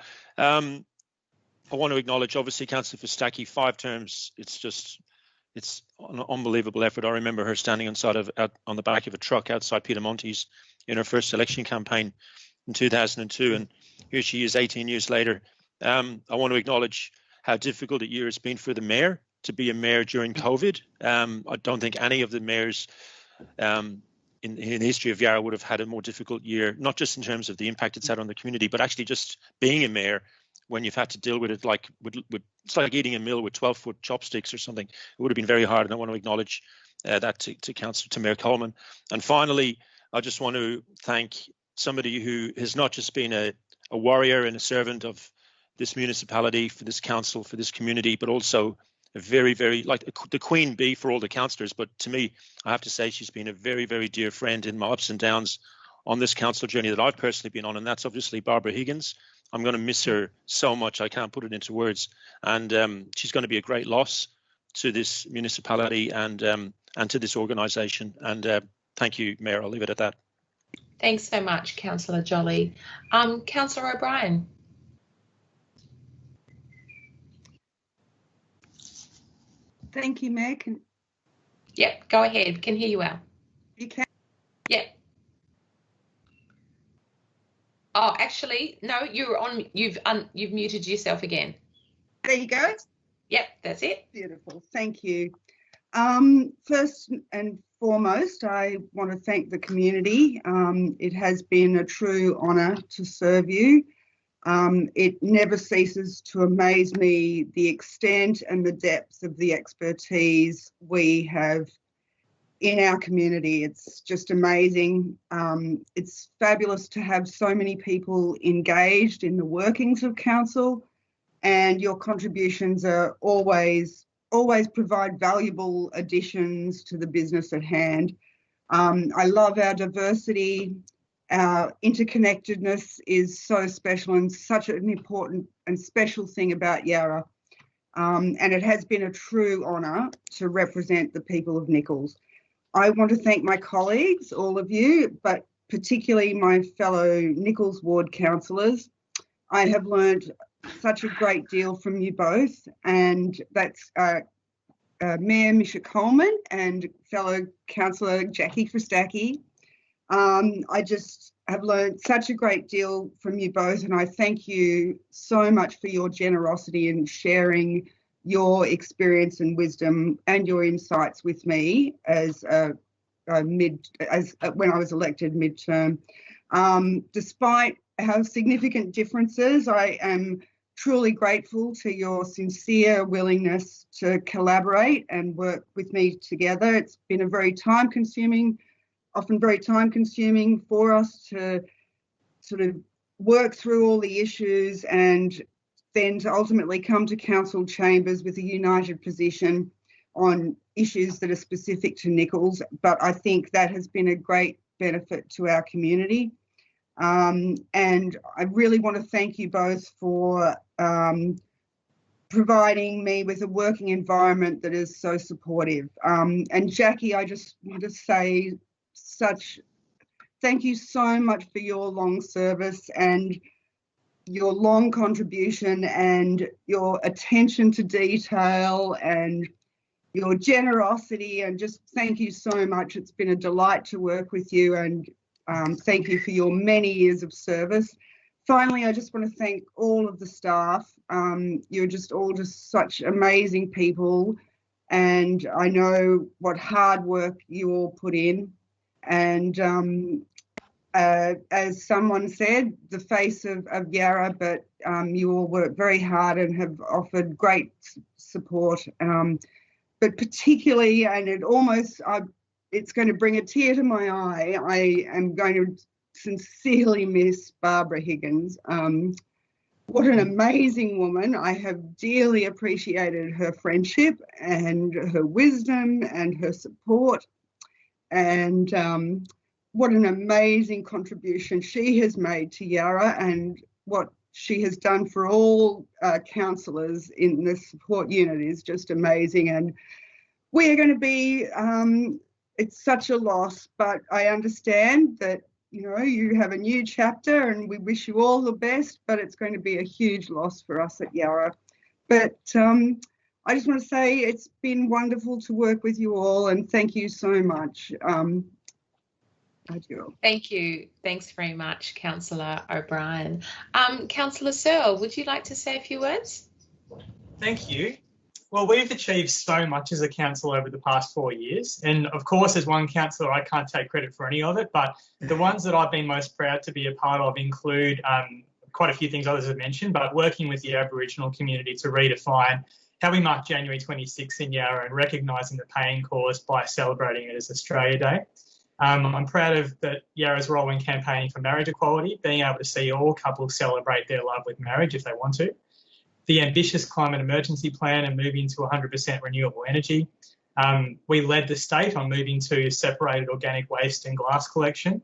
S10: I want to acknowledge, obviously, Councillor Fistacchi, 5 terms. It's an unbelievable effort. I remember her standing on the back of a truck outside Peter Monty's in her first election campaign in 2002, and here she is 18 years later. I want to acknowledge how difficult a year it's been for the mayor to be a mayor during COVID. I don't think any of the mayors in the history of Yarra would have had a more difficult year, not just in terms of the impact it's had on the community, but actually just being a mayor when you've had to deal with it it's like eating a meal with 12-foot chopsticks or something. It would have been very hard, and I want to acknowledge that to Mayor Coleman. And finally, I just want to thank somebody who has not just been a warrior and a servant of this municipality, for this council, for this community, but also a very, very, like the queen bee for all the councillors. But to me, I have to say she's been a very, very dear friend in my ups and downs on this council journey that I've personally been on, and that's obviously Barbara Higgins. I'm going to miss her so much, I can't put it into words. And she's going to be a great loss to this municipality and to this organisation. And thank you, Mayor. I'll leave it at that.
S1: Thanks so much, Councillor Jolly. Councillor O'Brien.
S12: Thank you, Mayor.
S1: Yep, go ahead. Can hear you well.
S12: You can?
S1: Yep. Oh, actually, no, you're on. You've muted yourself again.
S12: There you go.
S1: Yep, that's it.
S12: Beautiful. Thank you. First and foremost, I want to thank the community. It has been a true honour to serve you. It never ceases to amaze me the extent and the depth of the expertise we have in our community. It's just amazing. It's fabulous to have so many people engaged in the workings of council, and your contributions are always provide valuable additions to the business at hand. I love our diversity. Our interconnectedness is so special and such an important and special thing about Yarra. And it has been a true honour to represent the people of Nichols. I want to thank my colleagues, all of you, but particularly my fellow Nichols Ward councillors. I have learned such a great deal from you both, and that's Mayor Misha Coleman and fellow councillor Jackie Fistacchi. I just have learned such a great deal from you both, and I thank you so much for your generosity in sharing your experience and wisdom and your insights with me as when I was elected midterm. Despite our significant differences, I am truly grateful to your sincere willingness to collaborate and work with me together. It's been a very often very time-consuming for us to sort of work through all the issues and then to ultimately come to council chambers with a united position on issues that are specific to Nichols. But I think that has been a great benefit to our community. And I really want to thank you both for providing me with a working environment that is so supportive. And Jackie, I just want to say thank you so much for your long service and your long contribution and your attention to detail and your generosity, and just thank you so much. It's been a delight to work with you, and Thank you for your many years of service. Finally, I just want to thank all of the staff. You're just all just such amazing people, and I know what hard work you all put in. And as someone said, the face of Yarra, but you all work very hard and have offered great support. But particularly, and it's going to bring a tear to my eye, I am going to sincerely miss Barbara Higgins. What an amazing woman. I have dearly appreciated her friendship and her wisdom and her support, and what an amazing contribution she has made to Yarra, and what she has done for all councillors in the support unit is just amazing. And we are going to be, it's such a loss, but I understand that, you know, you have a new chapter and we wish you all the best, but it's going to be a huge loss for us at Yarra. But I just want to say it's been wonderful to work with you all, and thank you so much.
S1: Thank you. Thanks very much, Councillor O'Brien. Councillor Searle, would you like to say a few words?
S13: Thank you. Well, we've achieved so much as a council over the past 4 years. And of course, as one councillor, I can't take credit for any of it, but the ones that I've been most proud to be a part of include quite a few things others have mentioned, but working with the Aboriginal community to redefine how we mark January 26th in Yarra and recognising the pain caused by celebrating it as Australia Day. I'm proud of Yarra's role in campaigning for marriage equality, being able to see all couples celebrate their love with marriage if they want to. The ambitious climate emergency plan and moving to 100% renewable energy. We led the state on moving to separated organic waste and glass collection.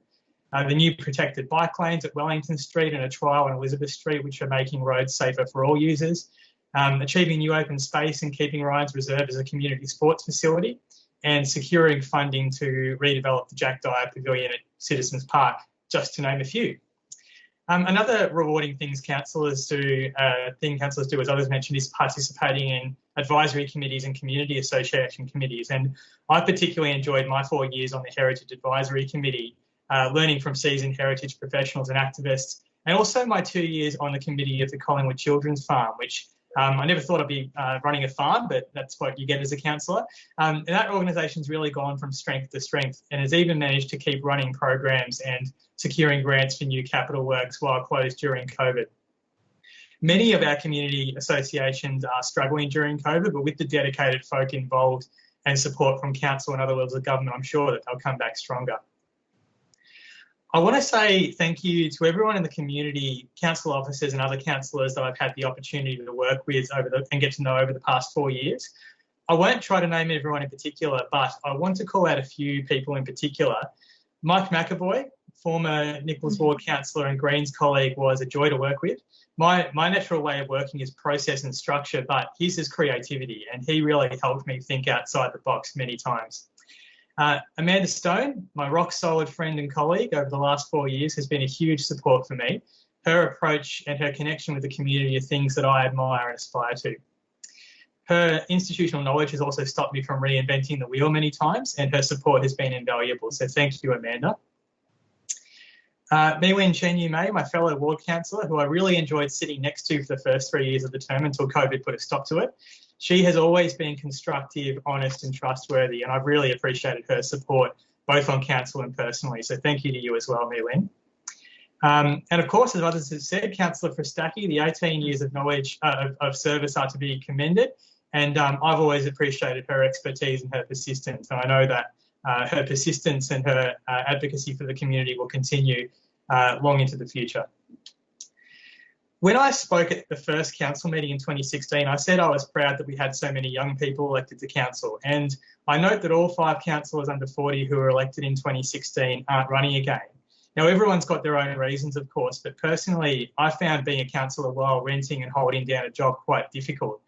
S13: The new protected bike lanes at Wellington Street and a trial on Elizabeth Street, which are making roads safer for all users. Achieving new open space and keeping Ryan's Reserve as a community sports facility, and securing funding to redevelop the Jack Dyer Pavilion at Citizens Park, just to name a few. Another rewarding thing councillors do, as others mentioned, is participating in advisory committees and community association committees. And I particularly enjoyed my 4 years on the Heritage Advisory Committee, learning from seasoned heritage professionals and activists, and also my 2 years on the committee of the Collingwood Children's Farm, which I never thought I'd be running a farm, but that's what you get as a councillor. And that organisation's really gone from strength to strength and has even managed to keep running programs and securing grants for new capital works while closed during COVID. Many of our community associations are struggling during COVID, but with the dedicated folk involved and support from council and other levels of government, I'm sure that they'll come back stronger. I want to say thank you to everyone in the community, council officers and other councillors that I've had the opportunity to work with and get to know over the past 4 years. I won't try to name everyone in particular, but I want to call out a few people in particular. Mike McAvoy, former Nichols Ward councillor and Greens colleague, was a joy to work with. My natural way of working is process and structure, but his is creativity, and he really helped me think outside the box many times. Amanda Stone, my rock-solid friend and colleague over the last 4 years, has been a huge support for me. Her approach and her connection with the community are things that I admire and aspire to. Her institutional knowledge has also stopped me from reinventing the wheel many times, and her support has been invaluable. So thank you, Amanda. Miwin Chen-Yu-Mei, my fellow ward councillor, who I really enjoyed sitting next to for the first 3 years of the term until COVID put a stop to it. She has always been constructive, honest and trustworthy, and I've really appreciated her support both on council and personally. So thank you to you as well, Miwin. And of course, as others have said, Councillor Fristacchi, the 18 years of knowledge of service are to be commended, and I've always appreciated her expertise and her persistence, and I know that her persistence and her advocacy for the community will continue long into the future. When I spoke at the first council meeting in 2016, I said I was proud that we had so many young people elected to council, and I note that all 5 councillors under 40 who were elected in 2016 aren't running again. Now, everyone's got their own reasons, of course, but personally, I found being a councillor while renting and holding down a job quite difficult.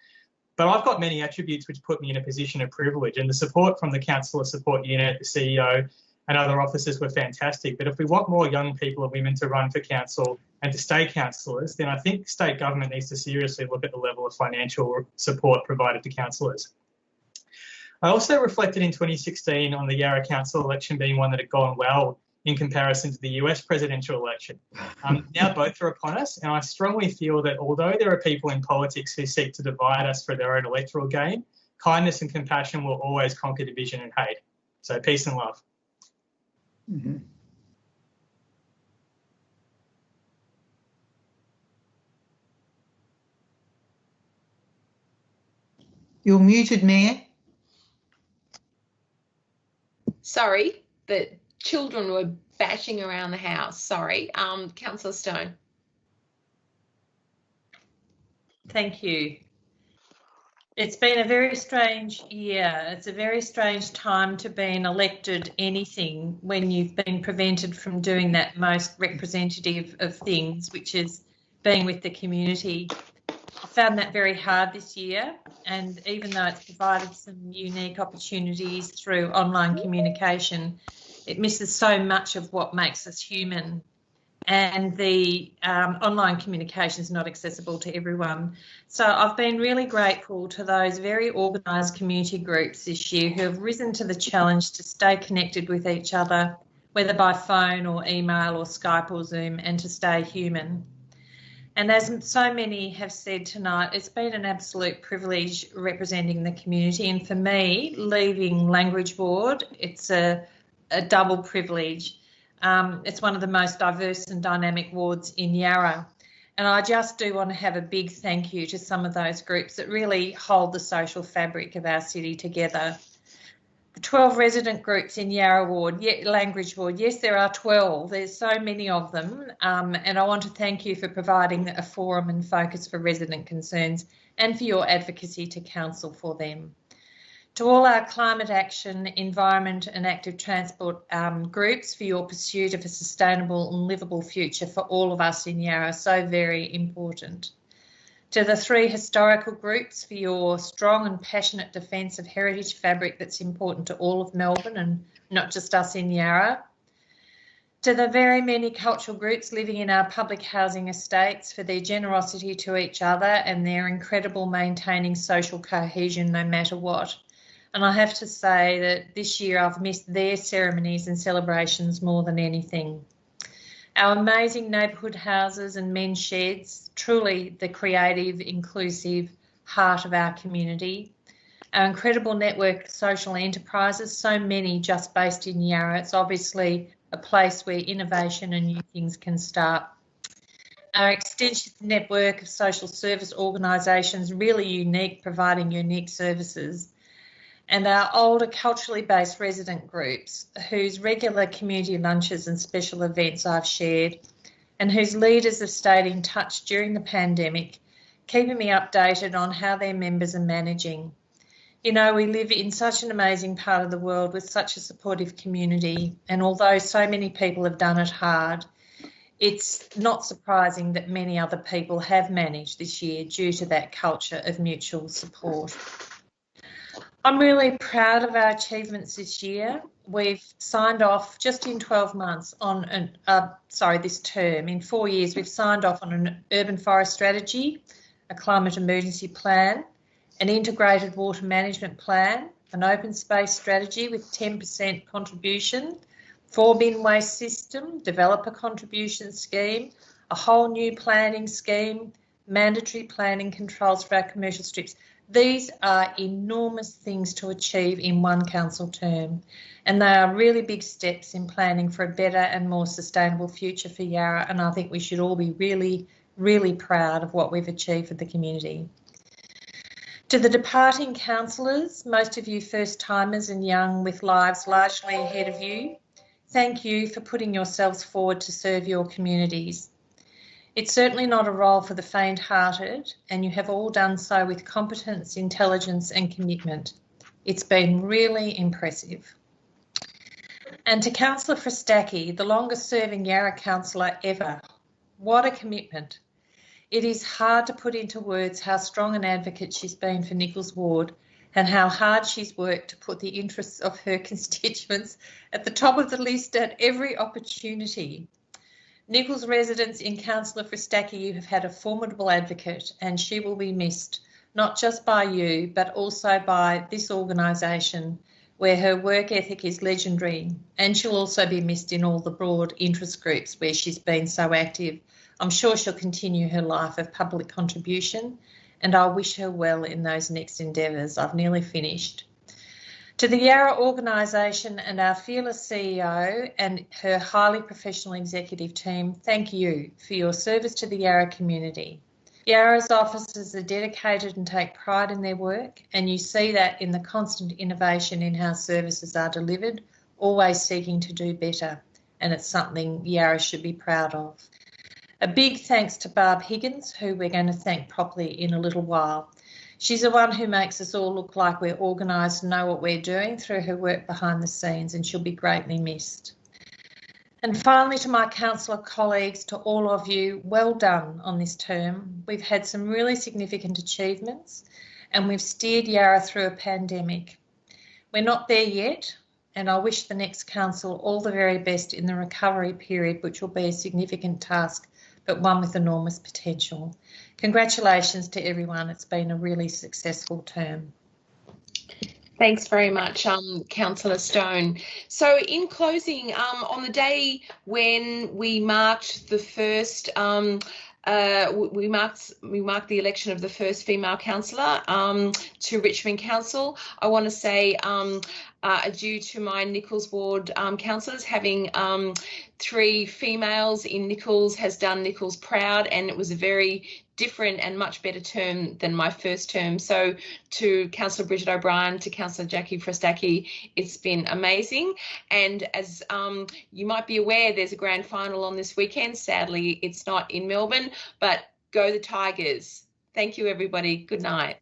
S13: But I've got many attributes which put me in a position of privilege, and the support from the councillor support unit, the CEO and other officers were fantastic. But if we want more young people and women to run for council and to stay councillors, then I think state government needs to seriously look at the level of financial support provided to councillors. I also reflected in 2016 on the Yarra Council election being one that had gone well in comparison to the US presidential election. Now both are upon us, and I strongly feel that although there are people in politics who seek to divide us for their own electoral gain, kindness and compassion will always conquer division and hate. So peace and love.
S2: Mm-hmm. You're muted, Mayor.
S1: Sorry, the children were bashing around the house. Sorry. Councillor Stone.
S7: Thank you. It's been a very strange year. It's a very strange time to be elected anything when you've been prevented from doing that most representative of things, which is being with the community. I found that very hard this year, and even though it's provided some unique opportunities through online communication, it misses so much of what makes us human. And the online communication is not accessible to everyone. So I've been really grateful to those very organised community groups this year who have risen to the challenge to stay connected with each other, whether by phone or email or Skype or Zoom, and to stay human. And as so many have said tonight, it's been an absolute privilege representing the community. And for me, leaving Language Board, it's a double privilege. It's one of the most diverse and dynamic wards in Yarra. And I just do want to have a big thank you to some of those groups that really hold the social fabric of our city together. The 12 resident groups in Yarra Ward, Language Ward, yes, there are 12. There's so many of them. And I want to thank you for providing a forum and focus for resident concerns and for your advocacy to council for them. To all our climate action, environment and active transport groups for your pursuit of a sustainable and livable future for all of us in Yarra, so very important. To the 3 historical groups for your strong and passionate defence of heritage fabric that's important to all of Melbourne and not just us in Yarra. To the very many cultural groups living in our public housing estates for their generosity to each other and their incredible maintaining social cohesion no matter what. And I have to say that this year I've missed their ceremonies and celebrations more than anything. Our amazing neighbourhood houses and men's sheds, truly the creative, inclusive heart of our community. Our incredible network of social enterprises, so many just based in Yarra. It's obviously a place where innovation and new things can start. Our extensive network of social service organisations, really unique, providing unique services. And our older culturally based resident groups whose regular community lunches and special events I've shared and whose leaders have stayed in touch during the pandemic, keeping me updated on how their members are managing. You know, we live in such an amazing part of the world with such a supportive community, and although so many people have done it hard, it's not surprising that many other people have managed this year due to that culture of mutual support. I'm really proud of our achievements this year. We've signed off just in 12 months on this term. In 4 years, we've signed off on an urban forest strategy, a climate emergency plan, an integrated water management plan, an open space strategy with 10% contribution, 4-bin waste system, developer contribution scheme, a whole new planning scheme, mandatory planning controls for our commercial strips. These are enormous things to achieve in one council term, and they are really big steps in planning for a better and more sustainable future for Yarra, and I think we should all be really, really proud of what we've achieved for the community. To the departing councillors, most of you first-timers and young with lives largely ahead of you, thank you for putting yourselves forward to serve your communities. It's certainly not a role for the faint-hearted, and you have all done so with competence, intelligence and commitment. It's been really impressive. And to Councillor Fristacchi, the longest-serving Yarra councillor ever, what a commitment. It is hard to put into words how strong an advocate she's been for Nichols Ward and how hard she's worked to put the interests of her constituents at the top of the list at every opportunity. Nichols residents in Councillor Fristacchi, you have had a formidable advocate, and she will be missed, not just by you, but also by this organisation, where her work ethic is legendary, and she'll also be missed in all the broad interest groups where she's been so active. I'm sure she'll continue her life of public contribution, and I wish her well in those next endeavours. I've nearly finished. To the Yarra organisation and our fearless CEO and her highly professional executive team, thank you for your service to the Yarra community. Yarra's officers are dedicated and take pride in their work, and you see that in the constant innovation in how services are delivered, always seeking to do better, and it's something Yarra should be proud of. A big thanks to Barb Higgins, who we're going to thank properly in a little while. She's the one who makes us all look like we're organised and know what we're doing through her work behind the scenes, and she'll be greatly missed. And finally, to my councillor colleagues, to all of you, well done on this term. We've had some really significant achievements and we've steered Yarra through a pandemic. We're not there yet, and I wish the next council all the very best in the recovery period, which will be a significant task, but one with enormous potential. Congratulations to everyone. It's been a really successful term.
S1: Thanks very much, Councillor Stone. So in closing, on the day when we marked the first, we marked the election of the first female councillor to Richmond Council, I want to say due to my Nichols Ward councillors, having 3 females in Nichols has done Nichols proud, and it was a very different and much better term than my first term. So to Councillor Bridget O'Brien, to Councillor Jackie Frestacchi, it's been amazing. And as you might be aware, there's a grand final on this weekend. Sadly, it's not in Melbourne, but go the Tigers. Thank you, everybody. Good night.